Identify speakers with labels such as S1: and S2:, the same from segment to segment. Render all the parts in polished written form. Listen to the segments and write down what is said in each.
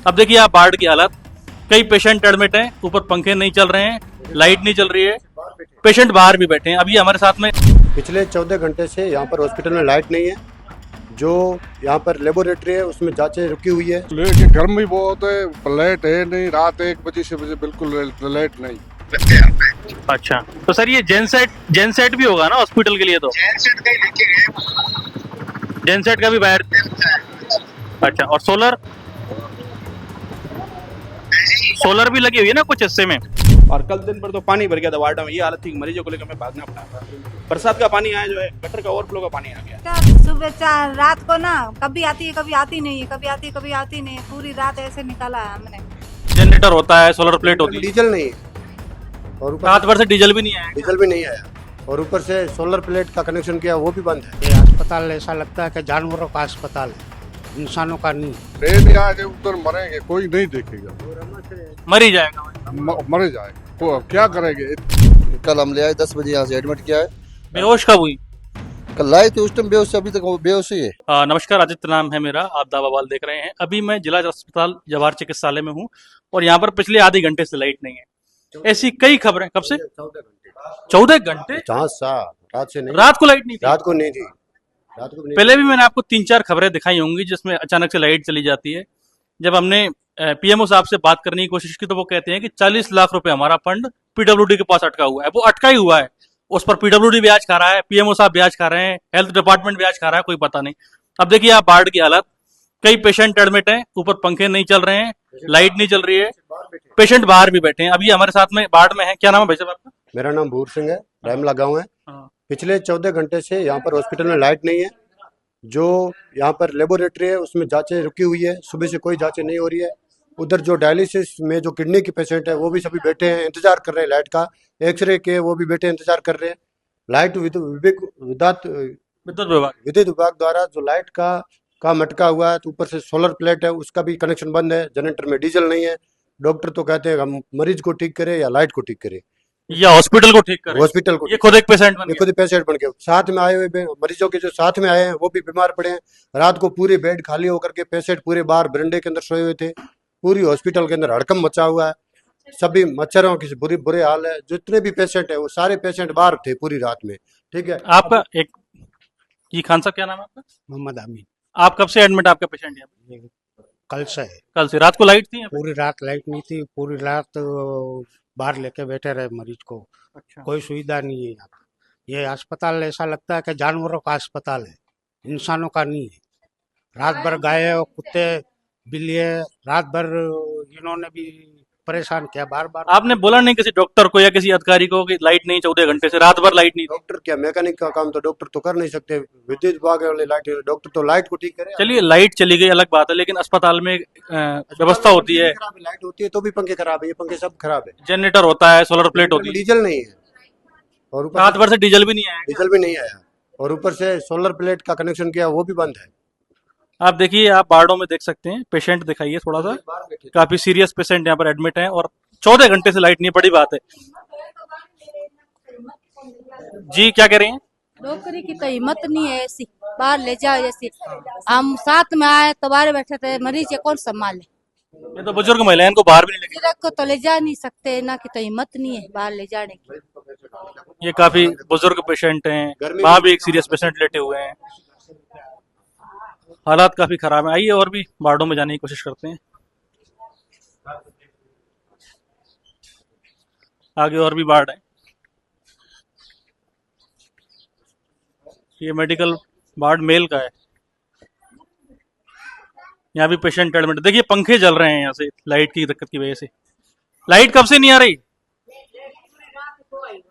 S1: अब देखिए आप बाढ़ की हालत, कई पेशेंट एडमिट हैं, ऊपर पंखे नहीं चल रहे हैं, लाइट नहीं चल रही है, पेशेंट बाहर भी बैठे हैं। अभी हमारे साथ में
S2: पिछले 14 घंटे से यहाँ पर हॉस्पिटल में लाइट नहीं है। जो यहाँ पर लेबोरेटरी है उसमें जांचें रुकी हुई है।
S3: लेकिन गर्मी बहुत है, लाइट है नहीं, रात 1 बजे से बजे बिल्कुल लाइट नहीं।
S1: अच्छा, तो सर ये जेनसेट भी होगा ना हॉस्पिटल के लिए? तो जेनसेट का भी बाहर। अच्छा, और सोलर भी लगी हुई है ना कुछ हिस्से में।
S4: और कल दिन भर तो पानी भर गया था वार्डा में, ये हालत थी मरीजों को लेकर हमें भागना पड़ा। बरसात का पानी आया, जो है गटर का ओवरफ्लो का पानी आ गया।
S5: सुबह 4 रात को ना कभी आती है कभी आती नहीं है, कभी आती है कभी आती नहीं है, पूरी रात ऐसे निकाला है हमने।
S1: जनरेटर होता है, सोलर प्लेट होती है,
S2: डीजल नहीं है और ऊपर
S1: रात भर से डीजल भी नहीं आया।
S2: डीजल भी नहीं आया और ऊपर से सोलर प्लेट का कनेक्शन किया वो भी बंद है।
S6: ये अस्पताल ऐसा लगता है कि जानवरों का अस्पताल है, इंसानों का नहीं।
S3: ट्रेन आ जाए उधर मरेंगे, कोई नहीं देखेगा,
S1: मर ही जाएगा।
S3: मरे जाएंगे। तो क्या करेंगे?
S7: कल हम ले आए 10 बजे यहाँ से एडमिट किया है।
S1: बेहोश कब हुई?
S7: कल लाए थे, उस टाइम बेहोश से, अभी तक वो बेहोश ही है।
S1: नमस्कार, आदित्य नाम है मेरा, आप दावावाल देख रहे हैं। अभी मैं जिला अस्पताल जवाहर चिकित्सालय में हूँ और यहाँ पर पिछले आधे घंटे से लाइट नहीं है। ऐसी कई खबरें। कब से? 14 घंटे
S2: रात से नहीं,
S1: रात को लाइट नहीं थी।
S2: रात को नहीं थी, रात को नहीं।
S1: पहले भी मैंने आपको 3-4 खबरें दिखाई होंगी जिसमें अचानक से लाइट चली जाती है। जब हमने पीएमओ साहब से बात करने की कोशिश की तो वो कहते हैं कि 40 लाख रुपए हमारा फंड पीडब्ल्यूडी के पास अटका हुआ है। वो अटका ही हुआ है, उस पर पीडब्ल्यूडी ब्याज खा रहा है, पीएमओ साहब ब्याज खा रहे हैं, हेल्थ डिपार्टमेंट ब्याज खा रहा है, कोई पता नहीं। अब देखिए आप बाढ़ की हालत, कई पेशेंट एडमिट हैं, ऊपर पंखे नहीं चल रहे हैं, लाइट नहीं चल रही है, पेशेंट बाहर भी बैठे हैं। अभी हमारे साथ में बाढ़ में है। क्या नाम है भाई साहब आपका?
S2: मेरा नाम भूर सिंह है, रैमला गाँव है।
S1: हाँ।
S2: पिछले 14 घंटे से यहाँ पर हॉस्पिटल में लाइट नहीं है। जो यहाँ पर लेबोरेटरी है उसमें जांचें रुकी हुई है, सुबह से कोई जांचें नहीं हो रही है। उधर जो डायलिसिस में जो किडनी के पेशेंट है वो भी सभी बैठे हैं, इंतजार कर रहे हैं लाइट का। एक्सरे के वो भी बैठे इंतजार कर रहे हैं। लाइट विद्युत विभाग द्वारा जो लाइट का मटका हुआ है, तो ऊपर से सोलर प्लेट है उसका भी कनेक्शन बंद है। जनरेटर में डीजल नहीं है। डॉक्टर तो कहते हैं हम मरीज को ठीक करें या लाइट को ठीक करें,
S1: या हॉस्पिटल को ठीक करें।
S2: हॉस्पिटल को।
S1: ये खुद एक पेशेंट बन
S2: ये खुद पेशेंट बन के साथ में आए हुए मरीजों के जो साथ में आए हैं वो भी बीमार पड़े हैं। रात को पूरे बेड खाली होकर के पेशेंट पूरे बाहर बरंडे के अंदर सोए हुए थे। पूरी हॉस्पिटल के अंदर हड़कम मचा हुआ है, सभी मच्छरों की बुरे हाल है। जितने भी पेशेंट है वो सारे पेशेंट बाहर थे पूरी रात में। ठीक है।
S1: आपका एक जी खान साहब, क्या नाम है आपका?
S6: मोहम्मद अमीन।
S1: आप कब से एडमिट? आपका पेशेंट यहाँ पे
S6: कल से है।
S1: कल से रात को लाइट थी यहाँ पे?
S6: पूरी रात लाइट नहीं थी, पूरी रात बाहर लेके बैठे रहे मरीज को।
S1: अच्छा,
S6: कोई सुविधा नहीं है यहाँ पे। ये अस्पताल ऐसा लगता है कि जानवरों का अस्पताल है, इंसानों का नहीं है। रात भर गाय और कुत्ते बिल्ली रात भर इन्होंने भी परेशान किया बार बार।
S1: आपने बोला नहीं किसी डॉक्टर को या किसी अधिकारी को कि लाइट नहीं, 14 घंटे से रात भर लाइट नहीं थी?
S2: डॉक्टर क्या, मैकेनिक का काम तो डॉक्टर तो कर नहीं सकते। विद्युत विभाग वाले लाइट, डॉक्टर तो लाइट को ठीक करे।
S1: चलिए लाइट चली गई अलग बात है, लेकिन अस्पताल में व्यवस्था होती है,
S2: लाइट होती है तो भी पंखे खराब है, ये पंखे सब खराब है।
S1: जनरेटर होता है, सोलर प्लेट होती है,
S2: डीजल नहीं है और ऊपर
S1: रात भर से डीजल भी नहीं आया।
S2: डीजल भी नहीं आया और ऊपर से सोलर प्लेट का कनेक्शन किया वो भी बंद है।
S1: आप देखिए, आप वार्डों में देख सकते हैं, पेशेंट दिखाइए थोड़ा सा, काफी सीरियस पेशेंट यहाँ पर एडमिट हैं और 14 घंटे से लाइट नहीं, बड़ी बात है। जी क्या कह रही हैं?
S8: नौकरी की तो हिम्मत नहीं है ऐसी, बाहर ले जाओ ऐसी। हम साथ में आए तो बाहर बैठे थे, मरीज है कौन संभाले?
S1: ये तो बुजुर्ग महिला है, इनको बाहर भी नहीं लेके।
S8: बुजुर्ग को तो ले जा नहीं सकते ना, की तो हिम्मत नहीं है बाहर ले जाने की।
S1: ये काफी बुजुर्ग पेशेंट हैं, वहाँ भी एक सीरियस पेशेंट लेटे हुए हैं, हालात काफी खराब है। आइए और भी वार्डों में जाने की कोशिश करते हैं, आगे और भी वार्ड है। ये मेडिकल वार्ड मेल का है, यहाँ भी पेशेंट एडमिट। देखिए पंखे जल रहे हैं यहाँ से, लाइट की दिक्कत की वजह से। लाइट कब से नहीं आ रही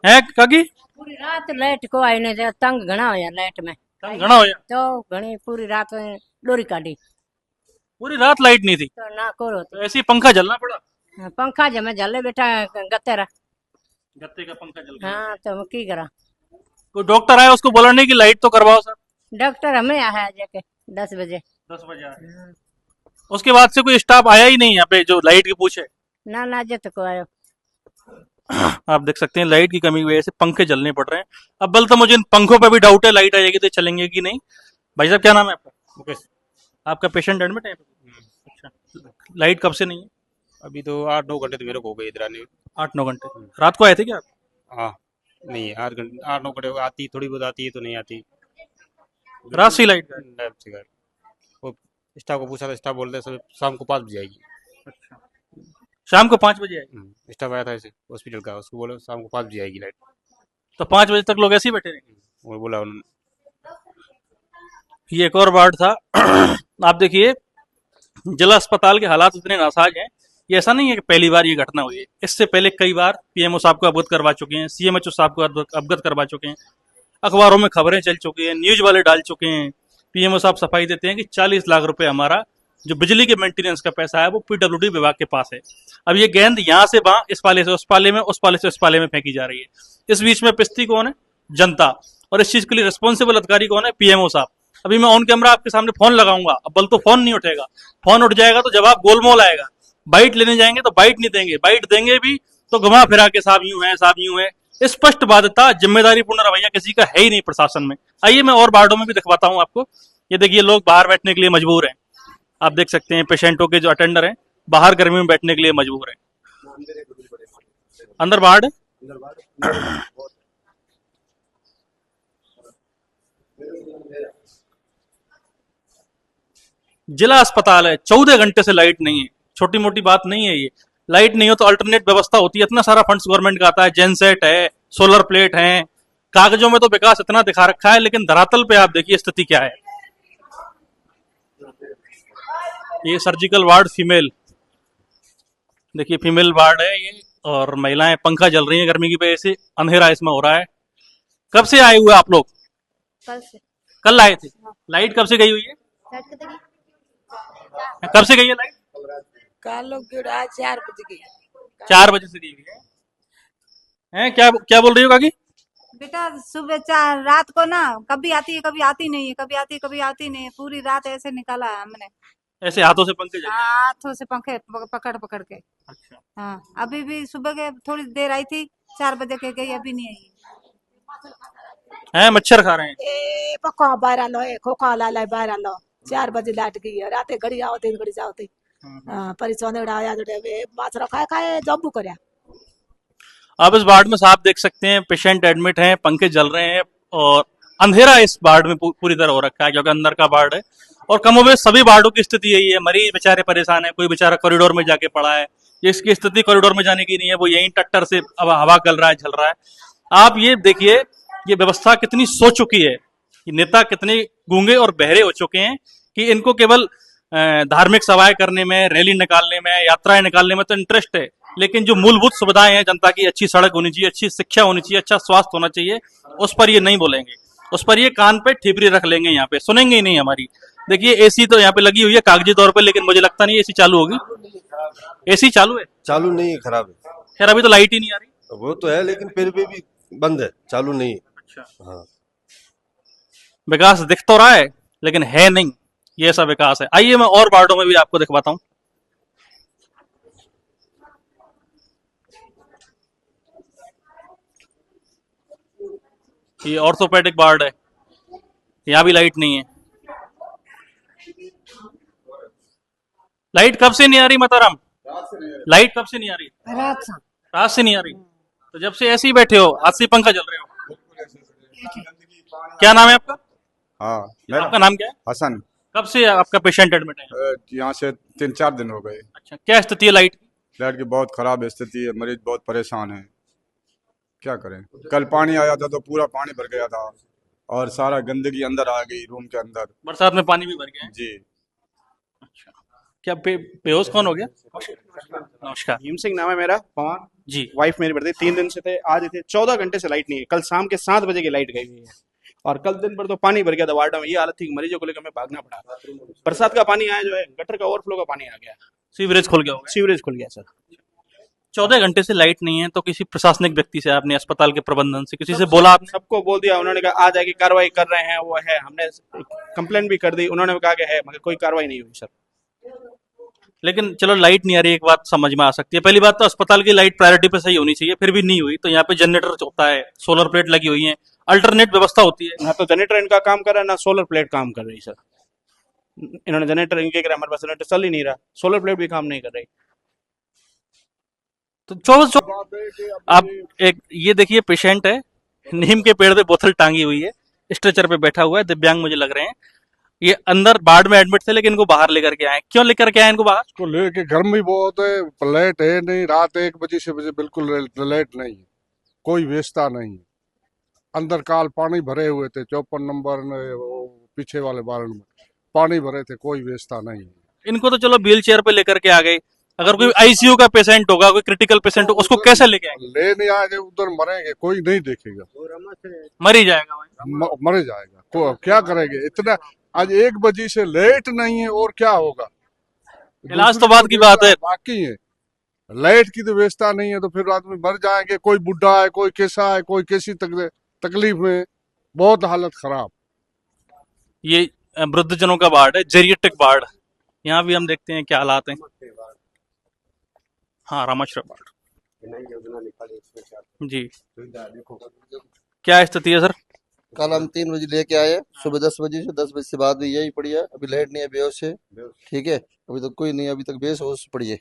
S1: है काकी?
S9: पूरी रात लाइट को आई नहीं, तंग घना होया लाइट में,
S1: तंग घना होया
S9: तो घणी पूरी रात में डोरी काटी,
S1: पूरी रात लाइट नहीं थी
S9: तो ना करो
S1: तो ऐसे ही पंखा जलना पड़ा।
S9: पंखा जमे जले बैठा गत्तेरा।
S1: गत्ते का पंखा जल गया।
S9: हाँ तो की करा?
S1: कोई डॉक्टर आया, उसको बोला नहीं कि लाइट तो करवाओ सर?
S9: डॉक्टर हमें आया जाके 10 बजे।
S1: 10 बजे आया। उसके बाद से कोई स्टाफ आया ही नहीं यहाँ पे जो लाइट की पूछे?
S9: ना जत को आयो।
S1: आप देख सकते हैं लाइट की कमी की वजह से पंखे जलने पड़ रहे हैं। अब बल तो मुझे इन पंखों पे भी डाउट है, लाइट आ जाएगी तो चलेंगे कि नहीं। भाई साहब क्या नाम है आपका? मुकेश। आपका पेशेंट एडमिट है? अच्छा, लाइट कब से नहीं है?
S10: अभी तो 8-9 घंटे तो मेरे को हो गए इधर आने।
S1: 8-9 घंटे। रात को आए थे क्या आप?
S10: हाँ, नहीं 8-9 घंटे आती, थोड़ी बहुत आती है तो नहीं आती।
S1: रात से ही लाइट गायब?
S10: गायब से गायब। वो स्टाफ को पूछा था, स्टाफ बोलते हैं सब शाम को 5 बजे आएगी।
S1: शाम को 5 बजे आएगी?
S10: स्टाफ आया था ऐसे हॉस्पिटल का, उसको बोला शाम को 5 बजे आएगी लाइट।
S1: तो 5 बजे तक लोग ऐसे ही बैठे रहेंगे?
S10: वो बोला उन्होंने।
S1: ये एक और वार्ड था। आप देखिए जिला अस्पताल के हालात इतने नासाज हैं, ये ऐसा नहीं है कि पहली बार ये घटना हुई है, इससे पहले कई बार पीएमओ साहब को अवगत करवा चुके हैं, सीएमएचओ साहब को अवगत करवा चुके हैं, अखबारों में खबरें चल चुकी हैं, न्यूज वाले डाल चुके हैं। पीएमओ साहब सफाई देते हैं कि 40 लाख रुपए हमारा जो बिजली के मेंटेनेंस का पैसा है वो पीडब्ल्यूडी विभाग के पास है। अब ये गेंद यहाँ से वहां, इस पाले से उस पाले में, उस पाले से इस पाले में फेंकी जा रही है। इस बीच में पिस्ती कौन है? जनता। और इस चीज के लिए रिस्पॉन्सिबल अधिकारी कौन है? पीएमओ साहब। अभी मैं ऑन कैमरा आपके सामने फोन लगाऊंगा, अब बल तो फोन नहीं उठेगा, फोन उठ जाएगा तो जवाब गोलमोल आएगा। बाइट लेने जाएंगे तो बाइट नहीं देंगे, बाइट देंगे भी तो घुमा फिरा के साहब यूं है, साहब यूं है। स्पष्ट बाध्यता, जिम्मेदारी पूर्ण रवैया किसी का है ही नहीं प्रशासन में। आइए मैं और वार्डों में भी दिखवाता हूं आपको। ये देखिए लोग बाहर बैठने के लिए मजबूर हैं, आप देख सकते हैं पेशेंटों के जो अटेंडर हैं बाहर गर्मी में बैठने के लिए मजबूर हैं। अंदर वार्ड है? जिला अस्पताल है, 14 घंटे से लाइट नहीं है। छोटी मोटी बात नहीं है ये। लाइट नहीं हो तो अल्टरनेट व्यवस्था होती है। इतना सारा फंड्स गवर्नमेंट का आता है, जेनसेट है, सोलर प्लेट है, कागजों में तो विकास इतना दिखा रखा है, लेकिन धरातल पे आप देखिए स्थिति क्या है। ये सर्जिकल वार्ड फीमेल, देखिए फीमेल वार्ड है ये, और महिलाएं पंखा जल रही हैं गर्मी की वजह से, अंधेरा इसमें हो रहा है। कब से आए हुए आप लोग?
S8: कल से।
S1: कल आए थे। लाइट कब से गई हुई है? कब से गई है लाइट?
S9: कल लोग 4 बजे गई।
S1: 4 बजे से गई हुई है। क्या क्या बोल रही हो काकी?
S5: बेटा सुबह 4 रात को ना कभी आती है कभी आती नहीं है, कभी आती है कभी आती नहीं है, पूरी रात ऐसे निकाला है हमने।
S1: ऐसे हाथों से पंखे जले?
S5: हाथों से पंखे पकड़ पकड़ के।
S1: अच्छा।
S5: हाँ अभी भी सुबह के थोड़ी देर आई थी, 4 बजे के गई, अभी नहीं आई।
S1: हैं मच्छर खा रहे हैं।
S9: ए पक्का बाहर लो, खोखा ला बाहर लो। 4 बजे लाइट गई है, रात घड़ी आओ 3 घड़ी जाओ। हाँ परिचौने आया जोड़े माछरा खाए जॉब करया।
S1: आप इस वार्ड में साफ देख सकते हैं पेशेंट एडमिट हैं, पंखे जल रहे हैं और अंधेरा इस वार्ड में पूरी तरह हो रखा है, क्योंकि अंदर का वार्ड है। और कमोबेश सभी वार्डों की स्थिति यही है, मरीज बेचारे परेशान है, कोई बेचारा कॉरिडोर में जाके पड़ा है, जिसकी स्थिति कॉरिडोर में जाने की नहीं है, वो यहीं टट्टर से अब हवा गल रहा है, झल रहा है। आप ये देखिए ये व्यवस्था कितनी सो चुकी है, ये नेता कितने गूंगे और बहरे हो चुके हैं कि इनको केवल धार्मिक सभाएं करने में, रैली निकालने में, यात्राएं निकालने में तो इंटरेस्ट है, लेकिन जो मूलभूत सुविधाएं हैं जनता की, अच्छी सड़क होनी चाहिए, अच्छी शिक्षा होनी चाहिए, अच्छा स्वास्थ्य होना चाहिए, उस पर ये नहीं बोलेंगे। उस पर ये कान पे ठिपरी रख लेंगे, यहाँ पे सुनेंगे ही नहीं हमारी। देखिए एसी तो यहाँ पे लगी हुई है कागजी तौर पे, लेकिन मुझे लगता नहीं एसी चालू होगी। एसी चालू है?
S11: चालू नहीं है, खराब है।
S1: खैर अभी तो लाइट ही नहीं आ रही।
S11: वो तो है लेकिन फिर भी बंद है, चालू नहीं है।
S1: अच्छा।
S11: हाँ
S1: विकास दिख तो रहा है लेकिन है नहीं, ये ऐसा विकास है। आइए मैं और वार्डों में भी आपको दिखवाता हूं। ये ऑर्थोपेडिक वार्ड है, यहां भी लाइट नहीं है। लाइट कब से नहीं आ रही मताराम? लाइट कब से नहीं आ रही? रात से नहीं आ रही। तो जब से ऐसे ही बैठे हो, हाथ से पंखा चल रहे हो। क्या नाम है आपका?
S3: हाँ
S1: आपका नाम क्या है?
S3: हसन।
S1: कब से आपका पेशेंट एडमिट है?
S3: यहाँ से 3-4 दिन हो गए।
S1: अच्छा, क्या स्थिति है लाइट?
S3: लाइट की बहुत खराब स्थिति है, मरीज बहुत परेशान है, क्या करें। कल पानी आया था तो पूरा पानी भर गया था और सारा गंदगी अंदर आ गई रूम के अंदर।
S1: बरसात में पानी भी भर गया है?
S3: जी।
S1: अच्छा, क्या बेहोश कौन हो गया? नमस्कार।
S4: भीम सिंह नाम है मेरा, पवन
S1: जी।
S4: वाइफ मेरी बढ़ती 3 दिन से थे, आज थे 14 घंटे से लाइट नहीं है। कल शाम के 7 बजे की लाइट गई हुई है और कल दिन भर तो पानी भर गया था वार्ड में। ये हालत थी मरीजों को लेकर हमें भागना पड़ा। बरसात का पानी आया जो है, गटर का ओवरफ्लो का पानी आ गया,
S1: सीवरेज खुल गया होगा?
S4: सीवरेज खुल गया सर। 14
S1: घंटे से लाइट नहीं है, तो किसी प्रशासनिक व्यक्ति से आपने, अस्पताल के प्रबंधन से किसी से बोला आपने?
S4: सबको बोल दिया, उन्होंने कहा आ जाएगी, कार्रवाई कर रहे हैं, वो है। हमने कंप्लेन भी कर दी, उन्होंने कहा कि है, मगर कोई कार्रवाई नहीं हुई सर।
S1: लेकिन चलो लाइट नहीं आ रही, एक बात समझ में आ सकती है। पहली बात तो अस्पताल की लाइट प्रायोरिटी पे सही होनी चाहिए, फिर भी नहीं हुई तो यहाँ पे जनरेटर होता है, सोलर प्लेट लगी हुई है, अल्टरनेट व्यवस्था होती है।
S4: ना तो जनरेटर इनका काम कर रहा है, ना सोलर प्लेट काम कर रही सर। इन्होंने जनरेटर इनके करा, हमारे पास जनरेटर चल ही नहीं रहा, सोलर प्लेट भी काम नहीं कर रही।
S1: तो 24 आप एक ये देखिए, पेशेंट है, नीम के पेड़ पे बोतल टांगी हुई है, स्ट्रेचर पे बैठा हुआ है, दिव्यांग मुझे लग रहे हैं। ये अंदर वार्ड में एडमिट थे, लेकिन इनको बाहर लेकर के आए। क्यों लेकर के आए इनको बाहर?
S12: को लेके गर्मी बहुत है, लाइट है नहीं, रात 1 बजे से बजे बिल्कुल लाइट नहीं है, कोई व्यवस्था नहीं है। अंदर काल पानी भरे हुए थे, 54 नंबर वो पीछे वाले वार्ड में पानी भरे थे, कोई व्यवस्था नहीं है।
S1: इनको तो चलो व्हील चेयर पे लेकर के आ गए, अगर कोई आईसीयू का पेशेंट होगा, कोई क्रिटिकल पेशेंट होगा, उसको कैसे लेके आएंगे?
S12: ले नहीं आएंगे, उधर मरेंगे, कोई नहीं देखेगा,
S1: मर ही जाएगा भाई।
S12: मर जाएगा। क्या करेंगे इतना? आज 1 बजे से लाइट नहीं है और क्या होगा?
S1: इलाज तो बाद की बात है,
S12: बाकी है, लाइट की तो व्यवस्था नहीं है, तो फिर आदमी मर जाएंगे। कोई बुढ़ा है, कोई कैसा है, कोई कैसी तकलीफ में, बहुत हालत खराब।
S1: ये वृद्धजनों का वार्ड है, जेरिएट्रिक वार्ड। यहाँ भी हम देखते हैं क्या हालात हैं। हाँ, रामाश्रम वार्ड जी, क्या स्थिति है सर?
S7: कल हम 3 बजे लेके आए, सुबह 10 बजे से, 10 बजे से बाद भी यही पड़ी है। अभी लाइट नहीं है, बेहोश है, ठीक है, अभी तक कोई नहीं, अभी तक बेहोश पड़ी है,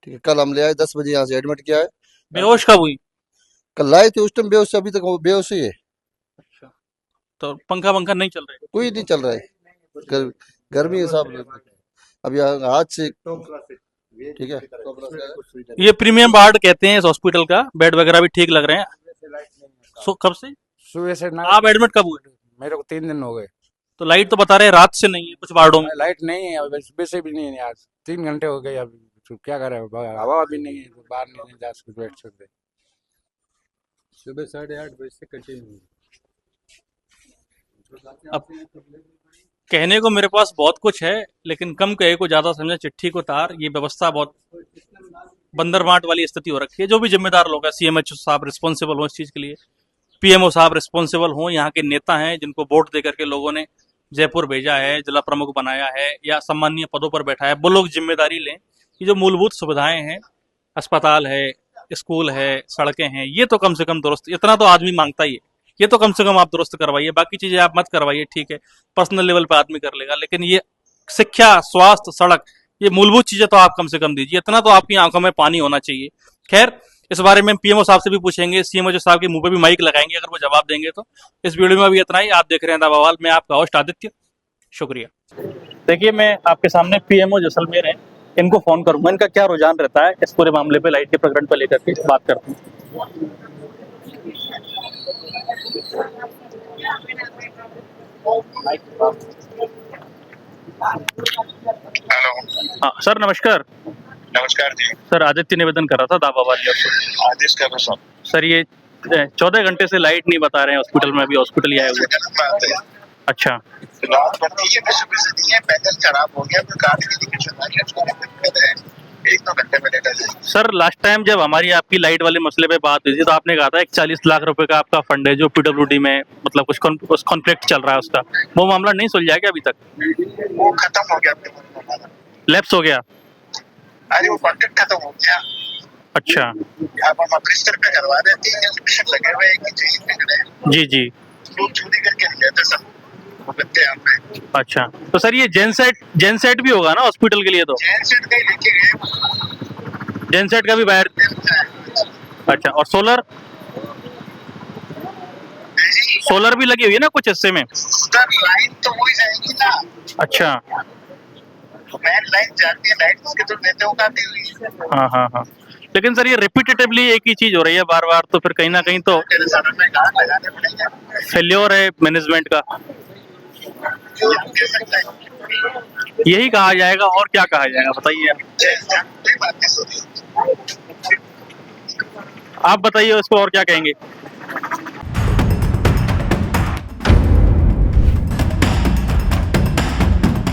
S7: ठीक है। कल हम ले आए, 10 बजे यहाँ से एडमिट किया है।
S1: बेहोश कब हुई?
S7: कल लाए थे, उस टाइम बेहोश से, अभी तक वो बेहोश ही है।
S1: तो पंखा वंखा नहीं चल रहा है?
S7: कोई नहीं चल रहा है, गर्मी है साहब, अभी आज से, ठीक है।
S1: ये प्रीमियम वार्ड कहते हैं इस हॉस्पिटल का, बेड वगैरह भी ठीक लग रहे हैं। कब से?
S10: सुबह से ना,
S1: आप एडमिट कब हुए?
S10: मेरे को 3 दिन हो गए।
S1: तो लाइट तो बता रहे हैं रात से नहीं है कुछ वार्डों में।
S10: लाइट नहीं है, अभी सुबह से भी नहीं है, आज 3 घंटे हो गए। अभी तो क्या करें, हवा भी नहीं है, तो बाहर नहीं जा सकते, बैठ सकते।
S11: सुबह 8:30 बजे से कंटिन्यू।
S1: अब कहने को मेरे पास बहुत कुछ है, लेकिन कम कहे को ज्यादा समझे चिट्ठी को तार। ये व्यवस्था बहुत बंदर बांट वाली स्थिति हो रखी है। जो भी जिम्मेदार लोग हैं, सीएमएचओ साहब रिस्पॉन्सिबल हो इस चीज के लिए, पीएमओ साहब रिस्पॉन्सिबल हो, यहाँ के नेता हैं जिनको वोट दे करके लोगों ने जयपुर भेजा है, जिला प्रमुख बनाया है या सम्मानीय पदों पर बैठा है, वो लोग जिम्मेदारी लें कि जो मूलभूत सुविधाएं हैं, अस्पताल है, स्कूल है, सड़कें हैं, ये तो कम से कम दुरुस्त, इतना तो आदमी मांगता ही है, ये तो कम से कम आप दुरुस्त करवाइए। बाकी चीजें आप मत करवाइए, ठीक है, पर्सनल लेवल पे आदमी कर लेगा, लेकिन ये शिक्षा, स्वास्थ्य, सड़क, ये मूलभूत चीजें तो आप कम से कम दीजिए। इतना तो आपकी आंखों में पानी होना चाहिए। खैर, इस बारे में पीएमओ साहब से भी पूछेंगे, सीएमओ साहब के मुंह पे भी माइक लगाएंगे, अगर वो जवाब देंगे तो। इस वीडियो में भी इतना ही। आप देख रहे हैं द बवाल, मैं आपका होस्ट आदित्य, शुक्रिया। देखिए, मैं आपके सामने पीएमओ जैसलमेर है, इनको फोन करूंगा, इनका क्या रुझान रहता है इस पूरे मामले पे, लाइट के प्रकरण पर लेकर के बात करते हैं। हाँ सर, नमस्कार।
S13: नमस्कार जी।
S1: सर, आदित्य निवेदन कर रहा था दावा वाली आपसे।
S13: आदेश कर रहा हूँ
S1: सर, ये 14 घंटे से लाइट नहीं बता रहे हैं हॉस्पिटल में, अभी हॉस्पिटल ही आए हुए।
S13: गलत बात है।
S1: अच्छा,
S13: रात बढ़ती है, सुबह से नहीं है, पैदल खराब हो गया, कोई कार की दिक्कत है, उसको दिक्कत है, 1-2 घंटे में लेटर है।
S1: सर, लास्ट टाइम जब हमारी आपकी लाइट वाले मसले पे बात हुई थी, तो आपने कहा था 40 लाख रुपए का आपका फंड है जो पीडब्ल्यूडी में, मतलब कुछ कॉन्फ्लिक्ट चल रहा है उसका, वो मामला नहीं सुलझा क्या अभी तक?
S13: वो खत्म हो गया, अपने
S1: लैप्स हो गया?
S13: अरे वो कॉन्ट्रैक्ट खत्म हो गया।
S1: अच्छा,
S13: आप हम अपने स्तर पे करवा देते हैं, मिशन लगे हुए हैं,
S1: जी जी,
S13: लोग चोरी करके ले जाते सब बच्चे यहाँ पे।
S1: अच्छा, तो सर ये जेनसेट भी होगा ना हॉस्पिटल के लिए? तो
S13: जेनसेट का ही लेके गए,
S1: जेनसेट का भी बाहर। अच्छा, और सोलर भी लगी हुई है ना कुछ हिस्से में?
S13: सर लाइन तो वही जाएगी ना।
S1: अच्छा,
S13: मेन लाइन जाती है, लाइट उसके तो देते हो काटी हुई।
S1: हाँ हाँ हाँ, लेकिन सर ये रिपीटेटिवली एक ही चीज हो रही है बार बार, तो फिर कहीं ना कहीं तो फेल्योर है मैनेजमेंट का, यही कहा जाएगा। और क्या कहा जाएगा बताइए आप बताइए उसको, और क्या कहेंगे?